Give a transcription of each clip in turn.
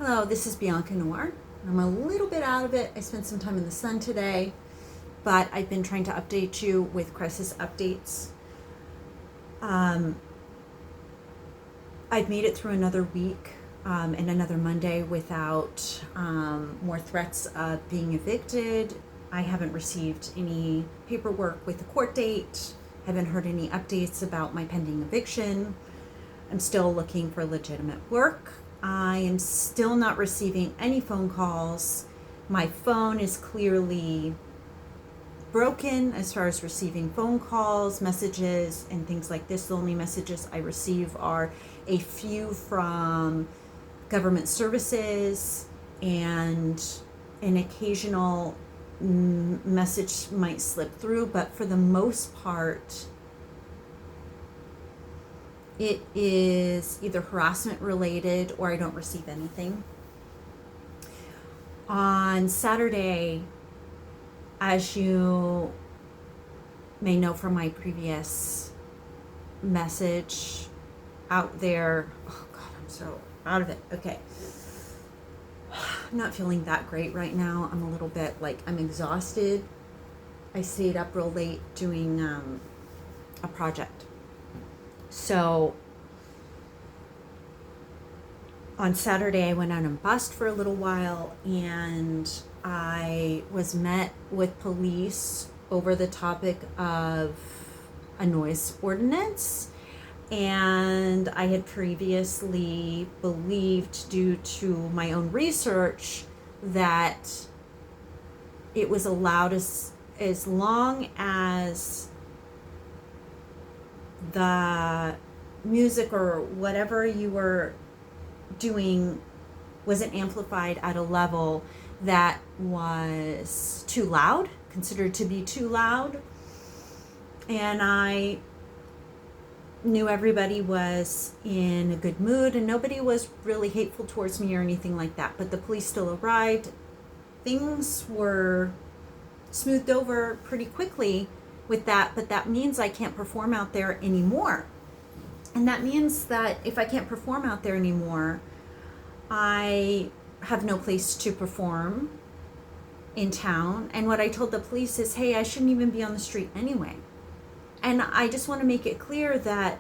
Hello, this is Bianca Noir. I'm a little bit out of it. I spent some time in the sun today, but I've been trying to update you with crisis updates. I've made it through another week and another Monday without more threats of being evicted. I haven't received any paperwork with a court date. Haven't heard any updates about my pending eviction. I'm still looking for legitimate work. I am still not receiving any phone calls. My phone is clearly broken as far as receiving phone calls, messages, and things like this. The only messages I receive are a few from government services, and an occasional message might slip through, but for the most part, it is either harassment related or I don't receive anything. On Saturday, as you may know from my previous message out there, oh God, I'm so out of it. Okay. I'm not feeling that great right now. I'm a little bit I'm exhausted. I stayed up real late doing a project. So on Saturday, I went out and bussed for a little while, and I was met with police over the topic of a noise ordinance. And I had previously believed, due to my own research, that it was allowed as long as the music or whatever you were doing wasn't amplified at a level that was too loud, considered to be too loud. And I knew everybody was in a good mood and nobody was really hateful towards me or anything like that, but the police still arrived. Things were smoothed over pretty quickly with that, but that means I can't perform out there anymore. And that means that if I can't perform out there anymore, I have no place to perform in town. And what I told the police is, hey, I shouldn't even be on the street anyway. And I just want to make it clear that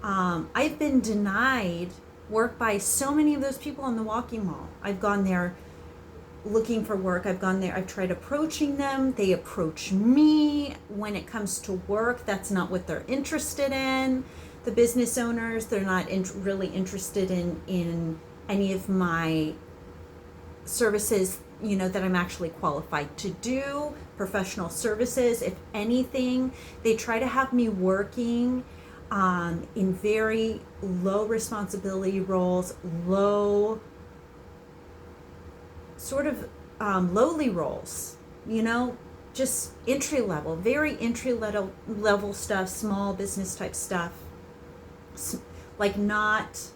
I've been denied work by so many of those people on the walking wall. I've gone there looking for work. I've gone there. I've tried approaching them. They approach me. When it comes to work, that's not what they're interested in. The business owners, they're not really interested in any of my services, that I'm actually qualified to do, professional services. If anything, they try to have me working in very low responsibility roles, low sort of lowly roles, just entry level, very entry level stuff, small business type stuff, like not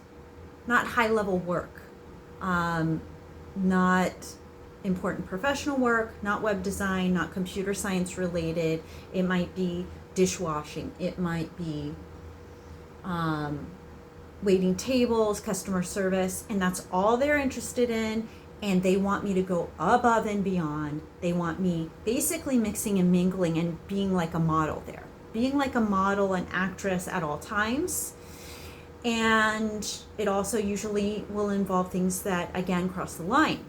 high level work, not important professional work, not web design, not computer science related. It might be dishwashing, it might be waiting tables, customer service, and that's all they're interested in. And they want me to go above and beyond. They want me basically mixing and mingling and being like a model there, being like a model, an actress at all times. And it also usually will involve things that, again, cross the line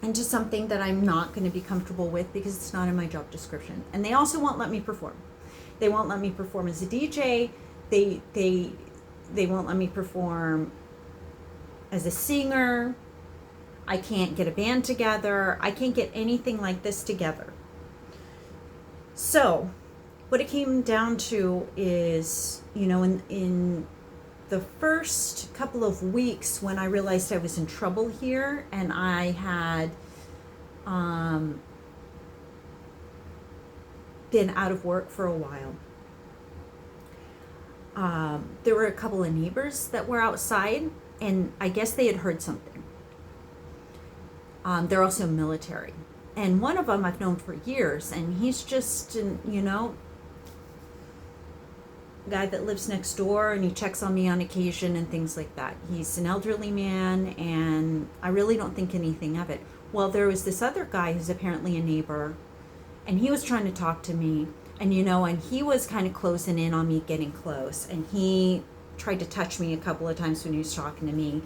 into something that I'm not going to be comfortable with because it's not in my job description. And they also won't let me perform. They won't let me perform as a DJ. They won't let me perform as a singer. I can't get a band together. I can't get anything like this together. So what it came down to is, in the first couple of weeks when I realized I was in trouble here and I had been out of work for a while, there were a couple of neighbors that were outside, and I guess they had heard something. They're also military. And one of them I've known for years, and he's just, guy that lives next door, and he checks on me on occasion and things like that. He's an elderly man, and I really don't think anything of it. Well, there was this other guy who's apparently a neighbor, and he was trying to talk to me, and and he was kind of closing in on me getting close, and he tried to touch me a couple of times when he was talking to me,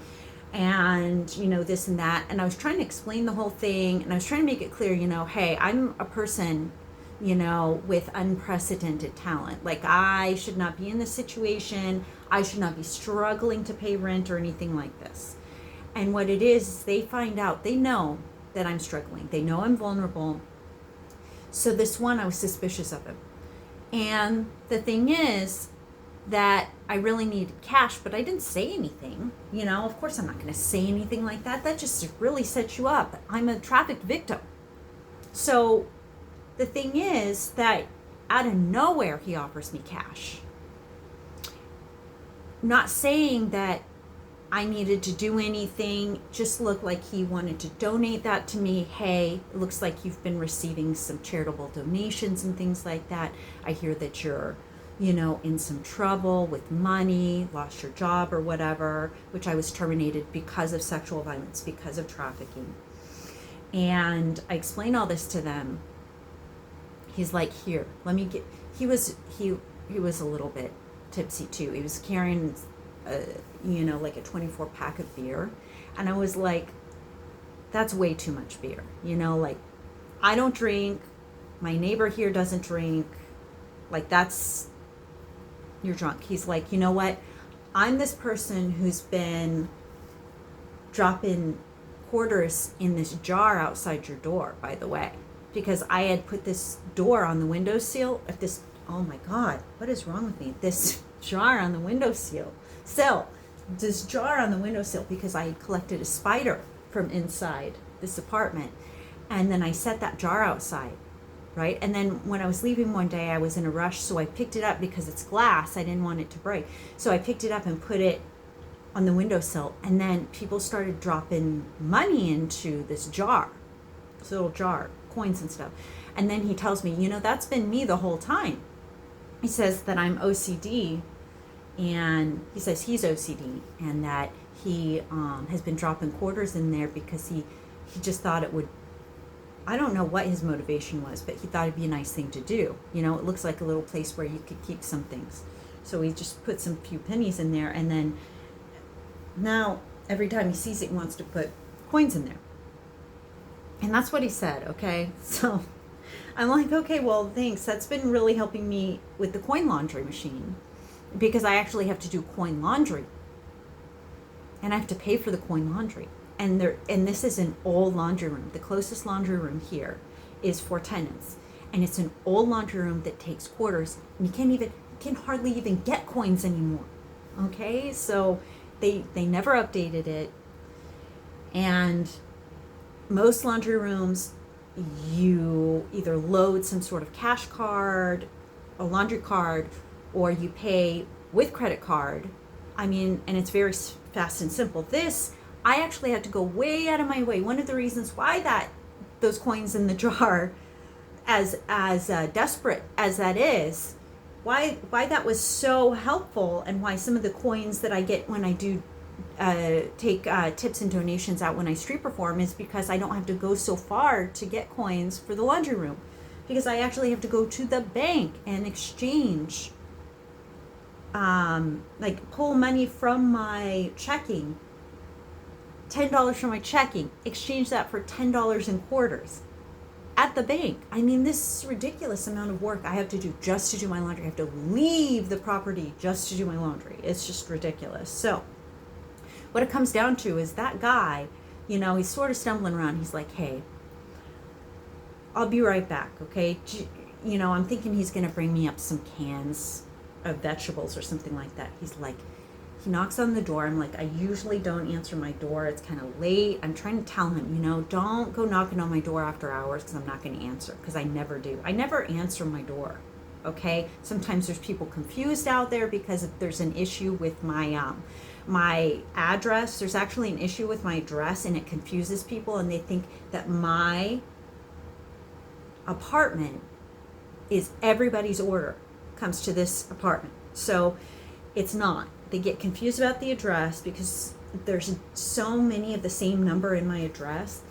and this and that, and I was trying to explain the whole thing, and I was trying to make it clear, hey, I'm a person with unprecedented talent. Like, I should not be in this situation. I should not be struggling to pay rent or anything like this. And what it is they find out, they know that I'm struggling. They know I'm vulnerable. So this one, I was suspicious of him. And the thing is that I really needed cash, but I didn't say anything. Of course I'm not going to say anything like that. That just really sets you up. I'm a trafficked victim. So the thing is that out of nowhere, he offers me cash. Not saying that I needed to do anything, just looked like he wanted to donate that to me. Hey, it looks like you've been receiving some charitable donations and things like that. I hear that you're, in some trouble with money, lost your job or whatever, which I was terminated because of sexual violence, because of trafficking. And I explained all this to them. He's like, here, let me get, he was a little bit tipsy too. He was carrying, like a 24 pack of beer. And I was like, that's way too much beer. Like, I don't drink. My neighbor here doesn't drink. Like, you're drunk. He's like, you know what? I'm this person who's been dropping quarters in this jar outside your door, by the way, because I had put this door on the windowsill of this, oh my God, what is wrong with me? This jar on the windowsill, this jar on the windowsill, because I had collected a spider from inside this apartment. And then I set that jar outside, right? And then when I was leaving one day, I was in a rush, so I picked it up because it's glass. I didn't want it to break. So I picked it up and put it on the windowsill. And then people started dropping money into this jar, this little jar, coins and stuff. And then he tells me, that's been me the whole time. He says that I'm OCD, and he says he's OCD, and that he has been dropping quarters in there because he just thought it would, I don't know what his motivation was, but he thought it'd be a nice thing to do. It looks like a little place where you could keep some things. So he just put some few pennies in there, and then now every time he sees it, he wants to put coins in there. And that's what he said, okay? So I'm like, okay, well, thanks. That's been really helping me with the coin laundry machine, because I actually have to do coin laundry. And I have to pay for the coin laundry. And this is an old laundry room. The closest laundry room here is for tenants. And it's an old laundry room that takes quarters. And you can hardly even get coins anymore. Okay? So they never updated it. And most laundry rooms, you either load some sort of cash card, a laundry card, or you pay with credit card. And it's very fast and simple. This, I actually had to go way out of my way. One of the reasons why those coins in the jar, as desperate as that is, why that was so helpful, and why some of the coins that I get when I do take tips and donations out when I street perform, is because I don't have to go so far to get coins for the laundry room, because I actually have to go to the bank and exchange, pull money from my checking, $10 from my checking, exchange that for $10 in quarters at the bank. This ridiculous amount of work I have to do just to do my laundry. I have to leave the property just to do my laundry. It's just ridiculous. So what it comes down to is that guy, he's sort of stumbling around. He's like, hey, I'll be right back, okay? I'm thinking he's going to bring me up some cans of vegetables or something like that. He knocks on the door. I'm like, I usually don't answer my door. It's kind of late. I'm trying to tell him, don't go knocking on my door after hours, because I'm not going to answer, because I never do. I never answer my door, okay? Sometimes there's people confused out there because if there's an issue with my address. There's actually an issue with my address, and it confuses people, and they think that my apartment is everybody's order comes to this apartment. So it's not. They get confused about the address because there's so many of the same number in my address.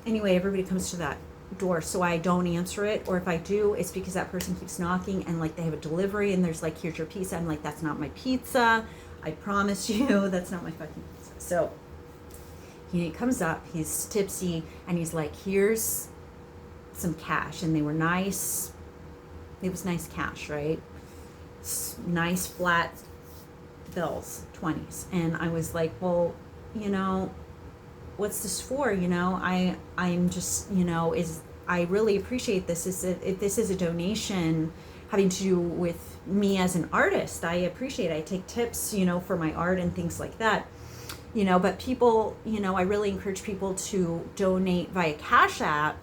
Anyway, everybody comes to that door, so I don't answer it, or if I do, it's because that person keeps knocking and like they have a delivery and there's like, here's your pizza. I'm like, that's not my pizza. I promise you, that's not my fucking pizza. So he comes up, he's tipsy, and he's like, here's some cash. And they were nice. It was nice cash, right? Nice flat bills, 20s. And I was like, well, what's this for? I'm just, I really appreciate this. If this is a donation having to do with me as an artist, I appreciate it. I take tips, for my art and things like that. But people, I really encourage people to donate via Cash App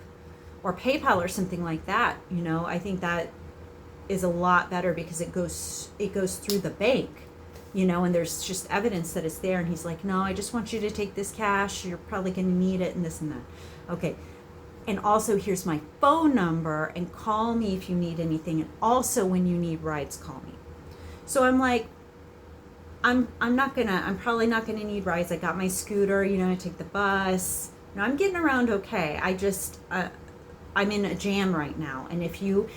or PayPal or something like that. I think that is a lot better because it goes through the bank, and there's just evidence that it's there. And he's like, no, I just want you to take this cash. You're probably going to need it and this and that. Okay. And also here's my phone number, and call me if you need anything. And also when you need rides, call me. So I'm like, I'm probably not gonna need rides. I got my scooter, I take the bus. I'm getting around okay. I just, I'm in a jam right now. And if you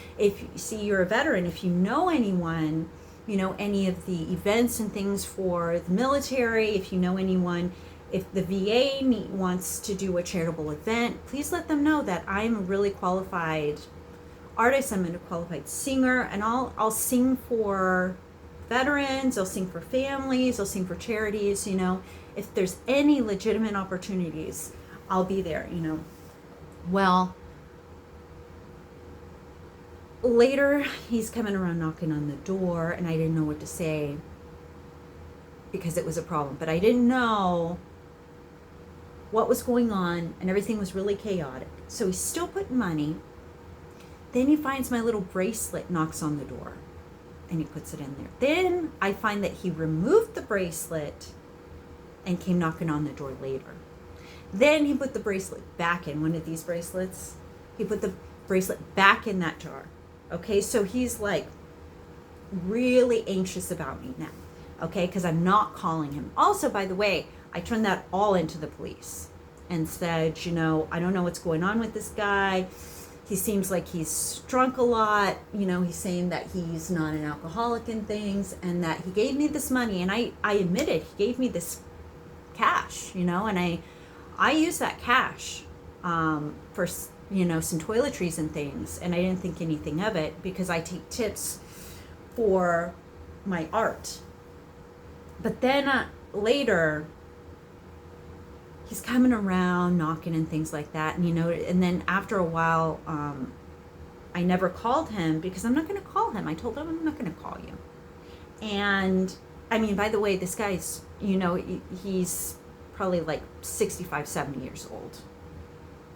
see, you're a veteran, if you know anyone, any of the events and things for the military, if you know anyone, if the VA wants to do a charitable event, please let them know that I'm a really qualified artist. I'm a qualified singer, and I'll sing for veterans, I'll sing for families, I'll sing for charities. If there's any legitimate opportunities, I'll be there. Well, later he's coming around knocking on the door, and I didn't know what to say because it was a problem, but I didn't know what was going on, and everything was really chaotic. So he's still putting money. Then he finds my little bracelet, knocks on the door, and he puts it in there. Then I find that he removed the bracelet and came knocking on the door later. Then he put the bracelet back in one of these bracelets. He put the bracelet back in that jar. Okay, so he's like really anxious about me now. Okay, because I'm not calling him. Also, by the way, I turned that all into the police and said, I don't know what's going on with this guy. He seems like he's drunk a lot. He's saying that he's not an alcoholic and things, and that he gave me this money. And I admitted he gave me this cash, and I used that cash for, some toiletries and things. And I didn't think anything of it because I take tips for my art. But then later, he's coming around knocking and things like that. And, and then after a while, I never called him because I'm not going to call him. I told him I'm not going to call you. And I mean, by the way, this guy's, he's probably like 65, 70 years old.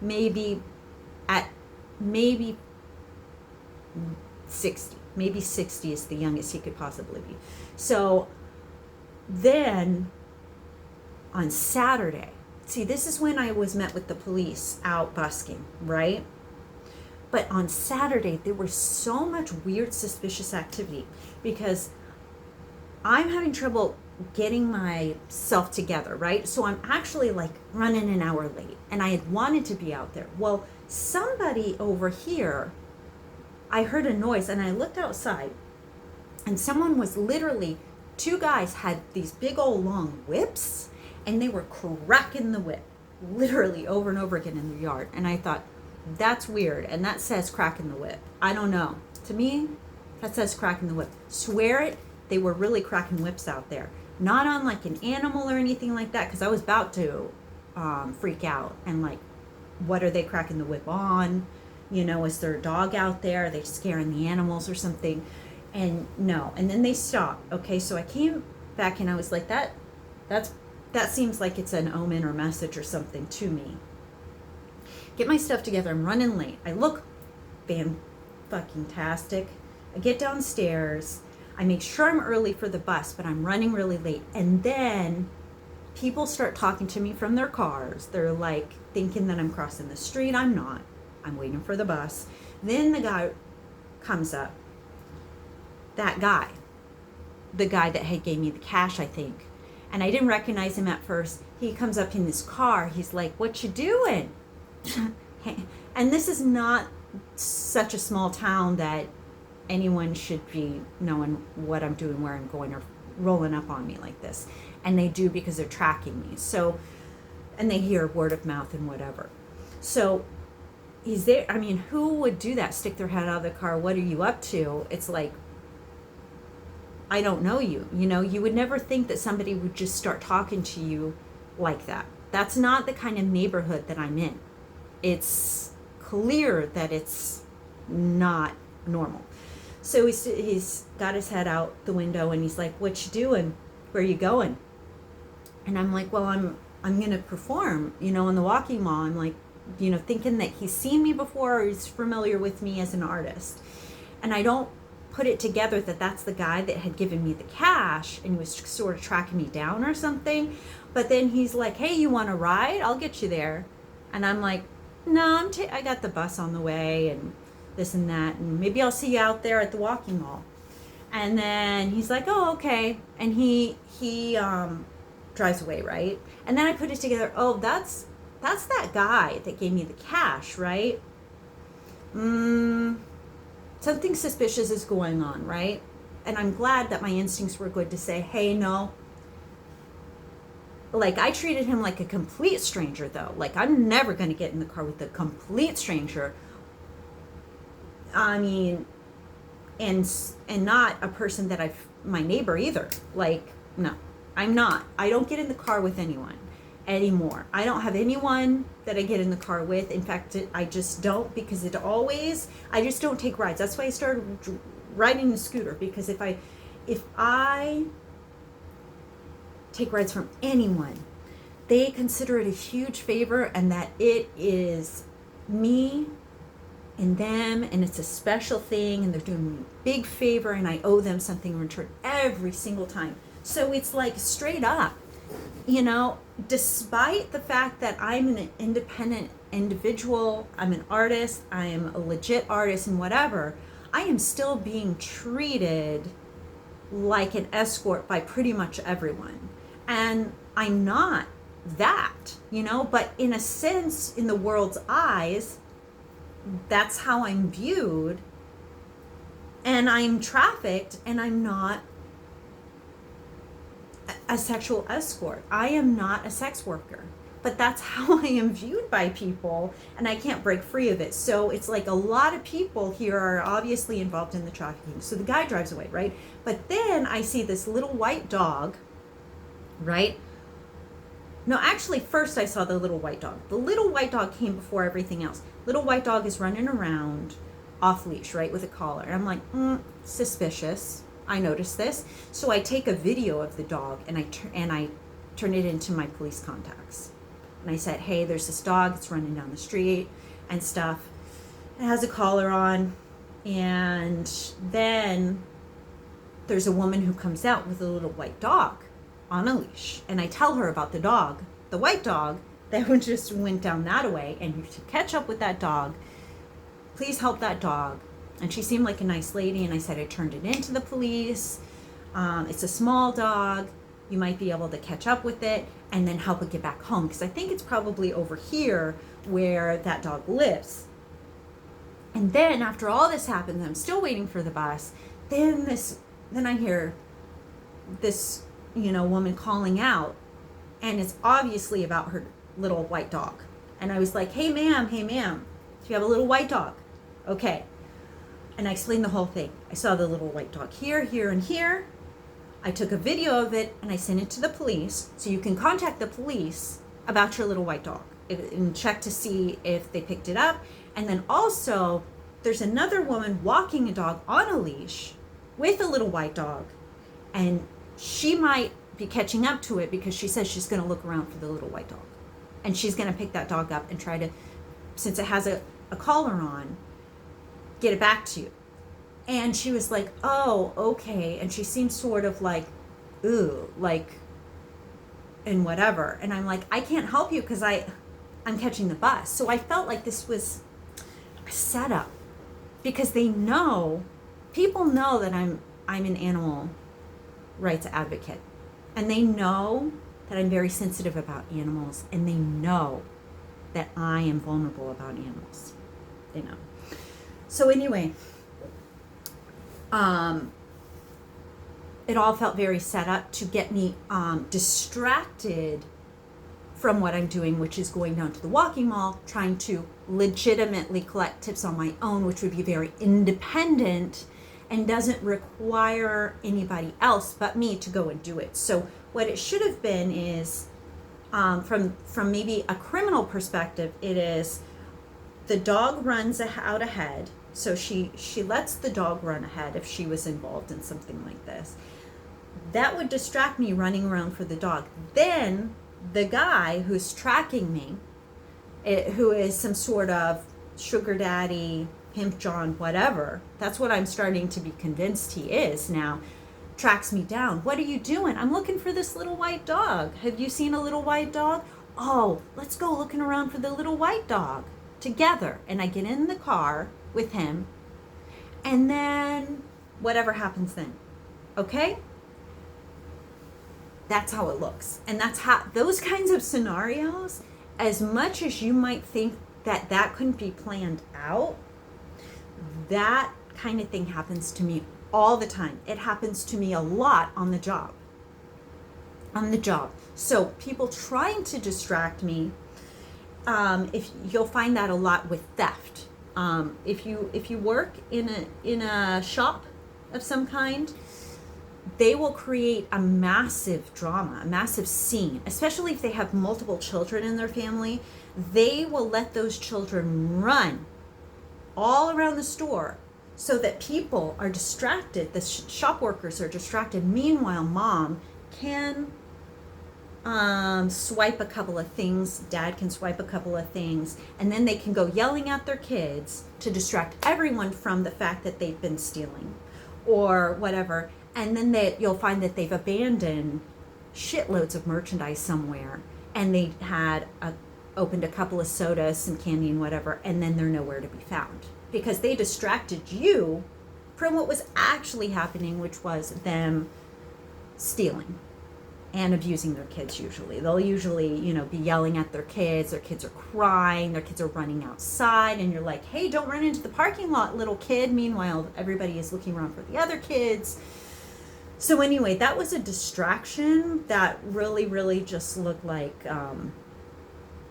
Maybe 60. Maybe 60 is the youngest he could possibly be. So then on Saturday, see, this is when I was met with the police out busking, right? But on Saturday, there was so much weird, suspicious activity because I'm having trouble getting myself together, right? So I'm actually like running an hour late, and I had wanted to be out there. Well, somebody over here, I heard a noise, and I looked outside, and someone was literally, two guys had these big old long whips, and they were cracking the whip literally over and over again in the yard. And I thought, that's weird, and that says cracking the whip. I don't know. To me, that says cracking the whip. Swear it, they were really cracking whips out there. Not on like an animal or anything like that, because I was about to freak out and like, what are they cracking the whip on? Is there a dog out there? Are they scaring the animals or something? And no. And then they stopped. Okay, so I came back and I was like, that seems like it's an omen or message or something to me. Get my stuff together. I'm running late. I look fan-fucking-tastic. I get downstairs. I make sure I'm early for the bus, but I'm running really late. And then people start talking to me from their cars. They're like thinking that I'm crossing the street. I'm not. I'm waiting for the bus. Then the guy comes up. That guy. the guy that had gave me the cash, I think. And I didn't recognize him at first. He comes up in this car. He's like, "What you doing?" And this is not such a small town that anyone should be knowing what I'm doing, where I'm going, or rolling up on me like this. And they do, because they're tracking me. So, and they hear word of mouth and whatever. So he's there. I mean, who would do that? Stick their head out of the car. What are you up to? It's like, I don't know you. You know, you would never think that somebody would just start talking to you like that. That's not the kind of neighborhood that I'm in. It's clear that it's not normal. So he's got his head out the window and he's like, "What you doing? Where you going?" And I'm like, "Well, I'm going to perform, you know, in the Walking Mall." I'm like, you know, thinking that he's seen me before, or he's familiar with me as an artist. And I don't put it together that that's the guy that had given me the cash and he was sort of tracking me down or something. But then he's like, "Hey, you want to ride? I'll get you there." And I'm like, "No, I got the bus on the way and this and that, and maybe I'll see you out there at the Walking Mall." And then he's like, "Oh, okay." And he drives away, right? And then I put it together, oh, that's that guy that gave me the cash, right? Something suspicious is going on, right? And I'm glad that my instincts were good to say, "Hey, no." Like, I treated him like a complete stranger, though. Like, I'm never going to get in the car with a complete stranger. I mean, and not a person that my neighbor either. Like, no, I'm not. I don't get in the car with anyone anymore. I don't have anyone that I get in the car with. In fact, I just don't, because I just don't take rides. That's why I started riding the scooter, because if I take rides from anyone, they consider it a huge favor, and that it is me and them, and it's a special thing, and they're doing me a big favor, and I owe them something in return every single time. So it's like straight up, you know, despite the fact that I'm an independent individual, I'm an artist, I am a legit artist and whatever, I am still being treated like an escort by pretty much everyone. And I'm not that, you know, but in a sense, in the world's eyes, that's how I'm viewed, and I'm trafficked, and I'm not a sexual escort. I am not a sex worker, but that's how I am viewed by people, and I can't break free of it. So it's like a lot of people here are obviously involved in the trafficking. So the guy drives away, right? But then I see this little white dog, right? No, actually, first I saw the little white dog. The little white dog came before everything else. Little white dog is running around off leash, right, with a collar. And I'm like, suspicious. I noticed this. So I take a video of the dog and I turn it into my police contacts. And I said, "Hey, there's this dog. It's running down the street and stuff. It has a collar on." And then there's a woman who comes out with a little white dog on a leash, and I tell her about the dog, the white dog that just went down that way, and to catch up with that dog, please help that dog. And she seemed like a nice lady, and I said I turned it into the police. It's a small dog. You might be able to catch up with it and then help it get back home, because I think it's probably over here where that dog lives. And then after all this happens, I'm still waiting for the bus. Then I hear this, you know, woman calling out, and it's obviously about her little white dog. And I was like, hey ma'am, do you have a little white dog? Okay. And I explained the whole thing. I saw the little white dog here, and here. I took a video of it and I sent it to the police, so you can contact the police about your little white dog and check to see if they picked it up. And then also, there's another woman walking a dog on a leash with a little white dog, and she might be catching up to it because she says she's going to look around for the little white dog, and she's going to pick that dog up and try to, since it has a collar on, get it back to you. And she was like, oh, okay. And she seemed sort of like, ooh, like, and whatever. And I'm like, I can't help you because I'm catching the bus. So I felt like this was a setup, because people know that I'm an animal rights advocate. And they know that I'm very sensitive about animals, and they know that I am vulnerable about animals. They know. So anyway, it all felt very set up to get me distracted from what I'm doing, which is going down to the walking mall, trying to legitimately collect tips on my own, which would be very independent and doesn't require anybody else but me to go and do it. So what it should have been is, from maybe a criminal perspective, it is the dog runs out ahead. So she lets the dog run ahead if she was involved in something like this. That would distract me running around for the dog. Then the guy who's tracking me, who is some sort of sugar daddy, pimp John, whatever, that's what I'm starting to be convinced he is now, tracks me down. What are you doing? I'm looking for this little white dog. Have you seen a little white dog? Oh, let's go looking around for the little white dog together. And I get in the car with him, and then whatever happens then. Okay? That's how it looks. And that's how, those kinds of scenarios, as much as you might think that that couldn't be planned out, that kind of thing happens to me all the time. It happens to me a lot on the job. So people trying to distract me, if you'll find that a lot with theft. If you work in a shop of some kind, they will create a massive drama, a massive scene, especially if they have multiple children in their family. They will let those children run all around the store so that people are distracted, the shop workers are distracted. Meanwhile, mom can swipe a couple of things, dad can swipe a couple of things, and then they can go yelling at their kids to distract everyone from the fact that they've been stealing or whatever. And then you'll find that they've abandoned shitloads of merchandise somewhere, and they had opened a couple of sodas and candy and whatever, and then they're nowhere to be found because they distracted you from what was actually happening, which was them stealing and abusing their kids. They'll usually be yelling at their kids are crying, their kids are running outside, and you're like, hey, don't run into the parking lot, little kid. Meanwhile, everybody is looking around for the other kids. So anyway, that was a distraction that really, really just looked like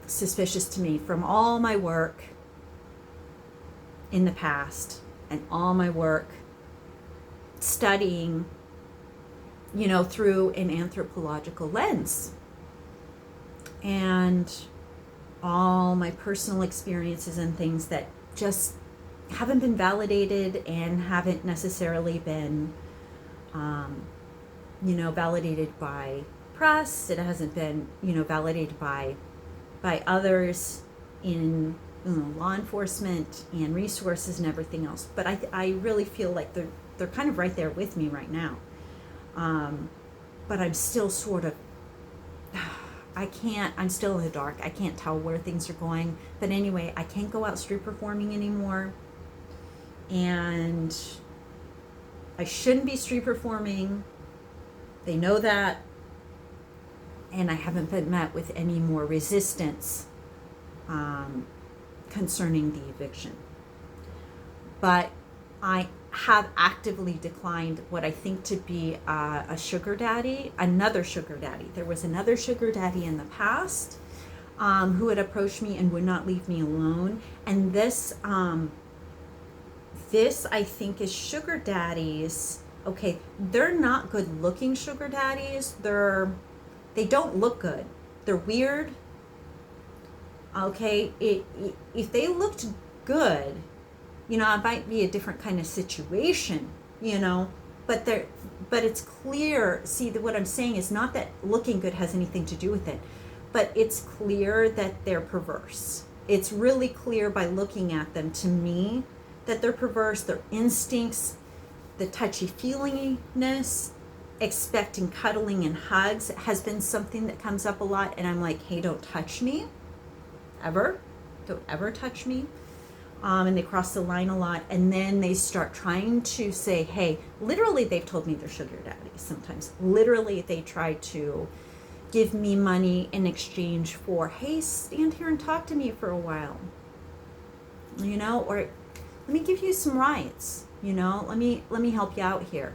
suspicious to me from all my work in the past and all my work studying, through an anthropological lens, and all my personal experiences and things that just haven't been validated and haven't necessarily been validated by press. It hasn't been, validated by others in law enforcement and resources and everything else. But I really feel like they're kind of right there with me right now. But I'm still sort of, I'm still in the dark. I can't tell where things are going. But anyway, I can't go out street performing anymore. And I shouldn't be street performing. They know that. And I haven't been met with any more resistance concerning the eviction. But I have actively declined what I think to be a sugar daddy, another sugar daddy. There was another sugar daddy in the past who had approached me and would not leave me alone. And this I think is sugar daddies. Okay, they're not good looking sugar daddies. They don't look good. They're weird. Okay, if they looked good, it might be a different kind of situation, but it's clear. See, what I'm saying is not that looking good has anything to do with it, but it's clear that they're perverse. It's really clear by looking at them, to me, that they're perverse. Their instincts, the touchy-feeliness, expecting cuddling and hugs has been something that comes up a lot. And I'm like, hey, don't touch me, ever. Don't ever touch me. and they cross the line a lot, and then they start trying to say, hey, literally they've told me they're sugar daddies sometimes. Literally they try to give me money in exchange for, hey, stand here and talk to me for a while, you know, or let me give you some rides, you know, let me help you out here.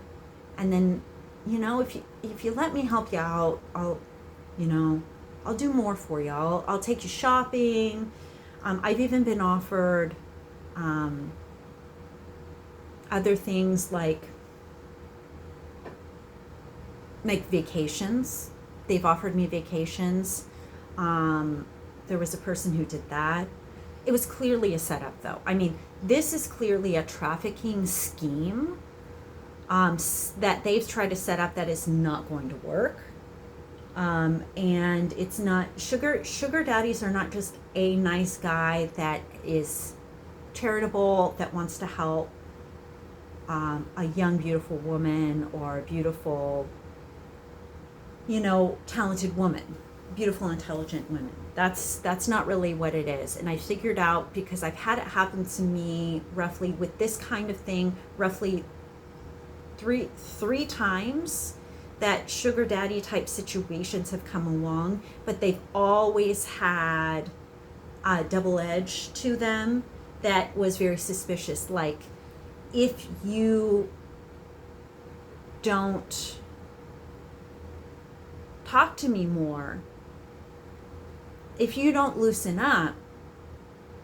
And then, you know, if you let me help you out, I'll do more for you. I'll take you shopping. I've even been offered other things like vacations. They've offered me vacations. There was a person who did that. It was clearly a setup, though. I mean, this is clearly a trafficking scheme that they've tried to set up that is not going to work. And it's not, sugar daddies are not just a nice guy that is charitable, that wants to help a young, beautiful woman or a beautiful, you know, talented woman, beautiful, intelligent women. That's not really what it is. And I figured out, because I've had it happen to me roughly with this kind of thing, roughly three times, that sugar daddy type situations have come along, but they've always had a double edge to them that was very suspicious. Like, if you don't talk to me more, if you don't loosen up,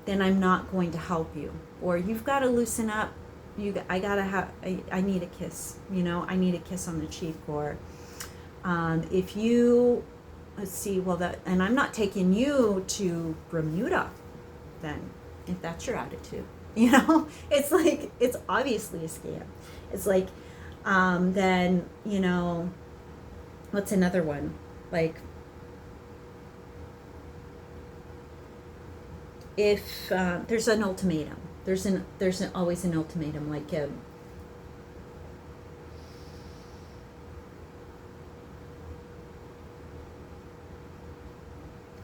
then I'm not going to help you. Or you've got to loosen up. I need a kiss, you know, I need a kiss on the cheek. Or if you, let's see, and I'm not taking you to Bermuda then, if that's your attitude, you know. It's like, it's obviously a scam. It's like, then, you know, what's another one? Like, if there's an ultimatum, there's always an ultimatum. Like,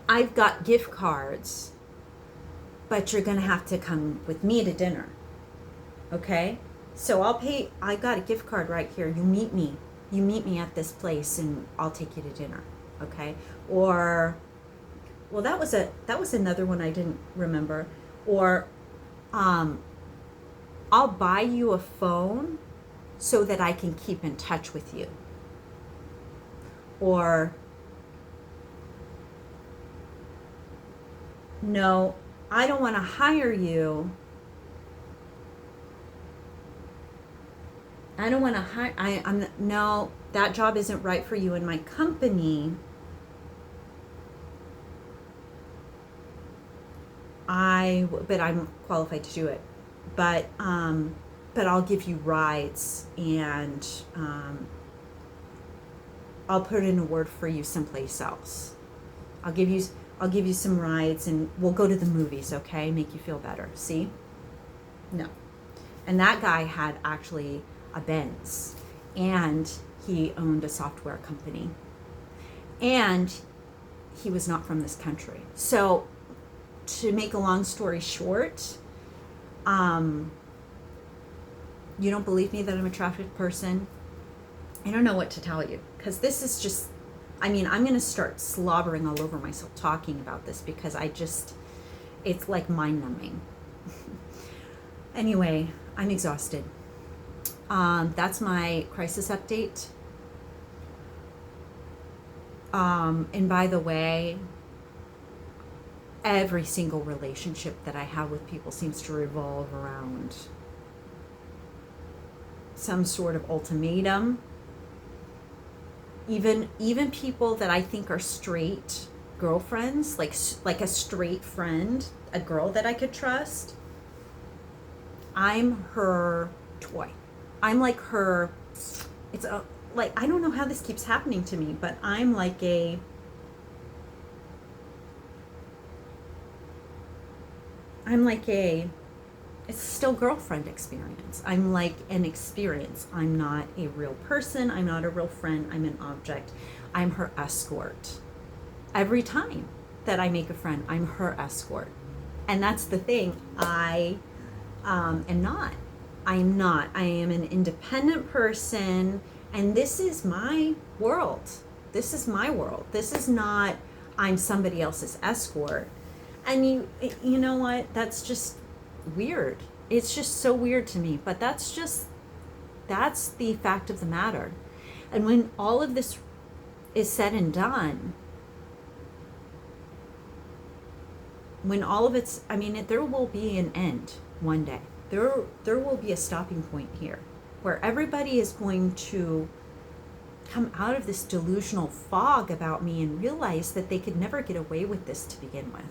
I've got gift cards, but you're gonna have to come with me to dinner. Okay, so I'll pay. I got a gift card right here. You meet me at this place, and I'll take you to dinner. Okay, or, well, that was another one I didn't remember. Or, I'll buy you a phone so that I can keep in touch with you. Or, no, I don't want to hire you. I don't want to hire. No, that job isn't right for you in my company. But I'm qualified to do it. But I'll give you rides, and I'll put in a word for you someplace else. I'll give you some rides, and we'll go to the movies, okay? Make you feel better. See? No. And that guy had actually a Benz, and he owned a software company, and he was not from this country. So, to make a long story short, you don't believe me that I'm a trafficked person? I don't know what to tell you, because this is just, I mean, I'm going to start slobbering all over myself talking about this, because it's like mind-numbing. Anyway, I'm exhausted. That's my crisis update. And by the way, every single relationship that I have with people seems to revolve around some sort of ultimatum. Even people that I think are straight girlfriends, like a straight friend, a girl that I could trust, I'm her toy. I'm like her. Like, I don't know how this keeps happening to me, but I'm like it's still girlfriend experience. I'm like an experience. I'm not a real person. I'm not a real friend. I'm an object. I'm her escort. Every time that I make a friend, I'm her escort. And that's the thing. I am not. I am not. I am an independent person, and this is my world. This is my world. This is not I'm somebody else's escort. And you know what? That's just weird. It's just so weird to me, but that's the fact of the matter. And when all of this is said and done, when all of it's, I mean, there will be an end one day. There will be a stopping point here where everybody is going to come out of this delusional fog about me and realize that they could never get away with this to begin with.